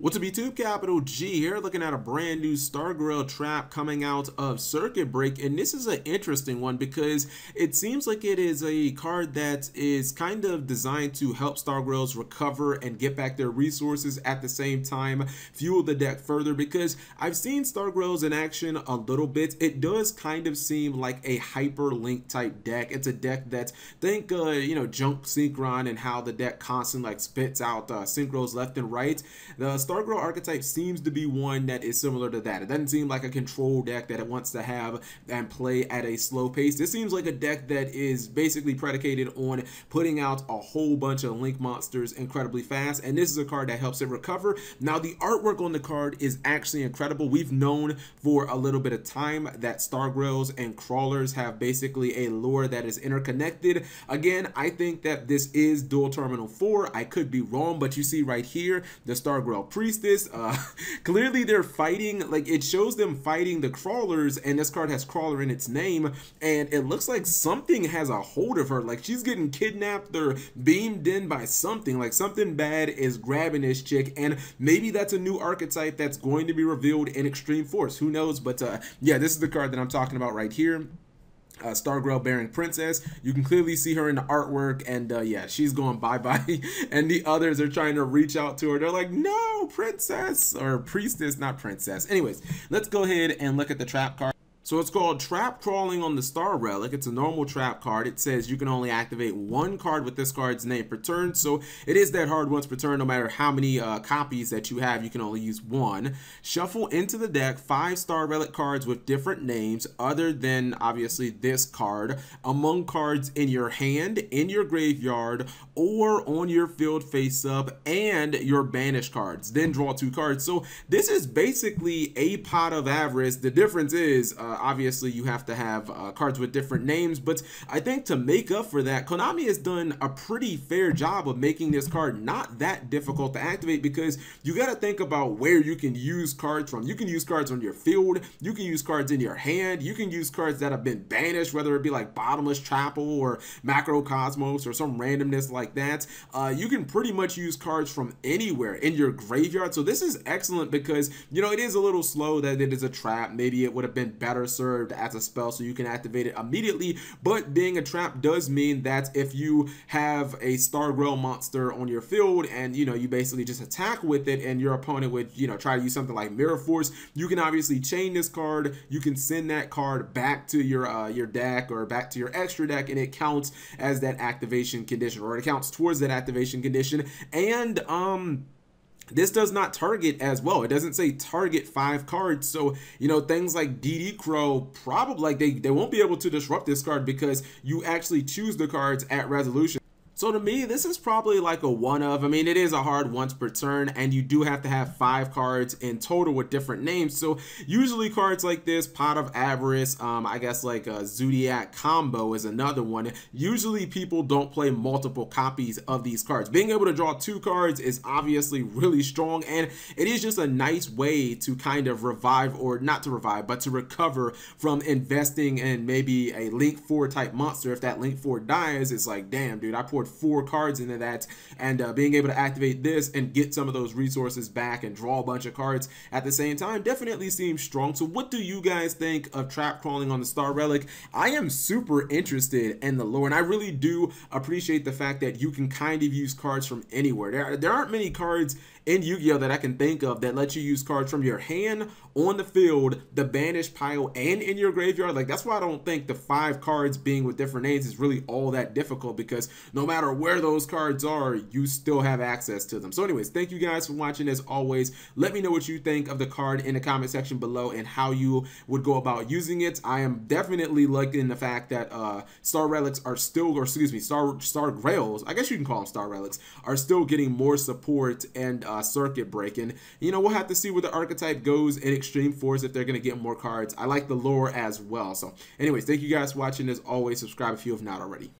What's up YouTube, Capital G here, looking at a brand new Starrelics trap coming out of Circuit Break, and this is an interesting one because it seems like it is a card that is kind of designed to help Starrelics recover and get back their resources, at the same time fuel the deck further, because I've seen Starrelics in action a little bit. It does kind of seem like a hyperlink type deck. It's a deck that, think junk synchron and how the deck constantly like spits out synchros left and right. The Starrelics archetype seems to be one that is similar to that. It doesn't seem like a control deck that it wants to have and play at a slow pace. This seems like a deck that is basically predicated on putting out a whole bunch of link monsters incredibly fast, and this is a card that helps it recover. Now, the artwork on the card is actually incredible. We've known for a little bit of time that Starrelics and crawlers have basically a lore that is interconnected. Again, I think that this is dual terminal 4. I could be wrong, but you see right here the Starrelics Priestess. Clearly they're fighting, like it shows them fighting the crawlers, and this card has crawler in its name, and it looks like something has a hold of her, like she's getting kidnapped or beamed in by something, like something bad is grabbing this chick, and maybe that's a new archetype that's going to be revealed in Extreme Force, who knows. But yeah, this is the card that I'm talking about right here. Starrelics bearing Princess. You can clearly see her in the artwork, and yeah, she's going bye-bye, and the others are trying to reach out to her. They're like, no, Princess, or Priestess, not Princess. Anyways, let's go ahead and look at the trap card. So it's called Trap Crawling on the Starrelics. It's a normal trap card. It says you can only activate one card with this card's name per turn. So it is that hard once per turn. No matter how many copies that you have, you can only use one. Shuffle into the deck 5 Starrelics cards with different names other than obviously this card among cards in your hand, in your graveyard, or on your field face up, and your banished cards. Then draw 2 cards. So this is basically a Pot of Avarice. The difference is obviously you have to have cards with different names, but I think to make up for that, Konami has done a pretty fair job of making this card not that difficult to activate, because you got to think about where you can use cards from. You can use cards on your field, you can use cards in your hand, you can use cards that have been banished, whether it be like Bottomless Chapel or Macrocosmos or some randomness like that. You can pretty much use cards from anywhere in your graveyard. So this is excellent because, you know, it is a little slow that it is a trap. Maybe it would have been better served as a spell so you can activate it immediately, but being a trap does mean that if you have a Starrelics monster on your field and you basically just attack with it, and your opponent would try to use something like Mirror Force, you can obviously chain this card, you can send that card back to your deck or back to your extra deck, and it counts as that activation condition, or it counts towards that activation condition. And this does not target as well. It doesn't say target 5 cards. So, things like Dp-Ygo probably, like they won't be able to disrupt this card because you actually choose the cards at resolution. So to me, this is probably like a one of. I mean, it is a hard once per turn, and you do have to have 5 cards in total with different names. So usually cards like this, Pot of Avarice, I guess like a Zodiac Combo is another one. Usually people don't play multiple copies of these cards. Being able to draw 2 cards is obviously really strong, and it is just a nice way to kind of revive, or not to revive, but to recover from investing in maybe a Link 4 type monster. If that Link 4 dies, it's like, damn, dude, I poured 4 cards into that, and being able to activate this and get some of those resources back and draw a bunch of cards at the same time definitely seems strong. So what do you guys think of Trap Crawling on the Starrelics? I am super interested in the lore, and I really do appreciate the fact that you can kind of use cards from anywhere. There aren't many cards in Yu-Gi-Oh that I can think of that let you use cards from your hand, on the field, the banished pile, and in your graveyard. Like, that's why I don't think the 5 cards being with different names is really all that difficult, because no matter where those cards are, you still have access to them. So anyways, thank you guys for watching. As always, let me know what you think of the card in the comment section below and how you would go about using it. I am definitely liking the fact that Starrelics are still, or excuse me, Starrelics, I guess you can call them Starrelics, are still getting more support and circuit breaking. We'll have to see where the archetype goes in Extreme Force, if they're going to get more cards. I like the lore as well. So anyways, thank you guys for watching. As always, subscribe if you have not already.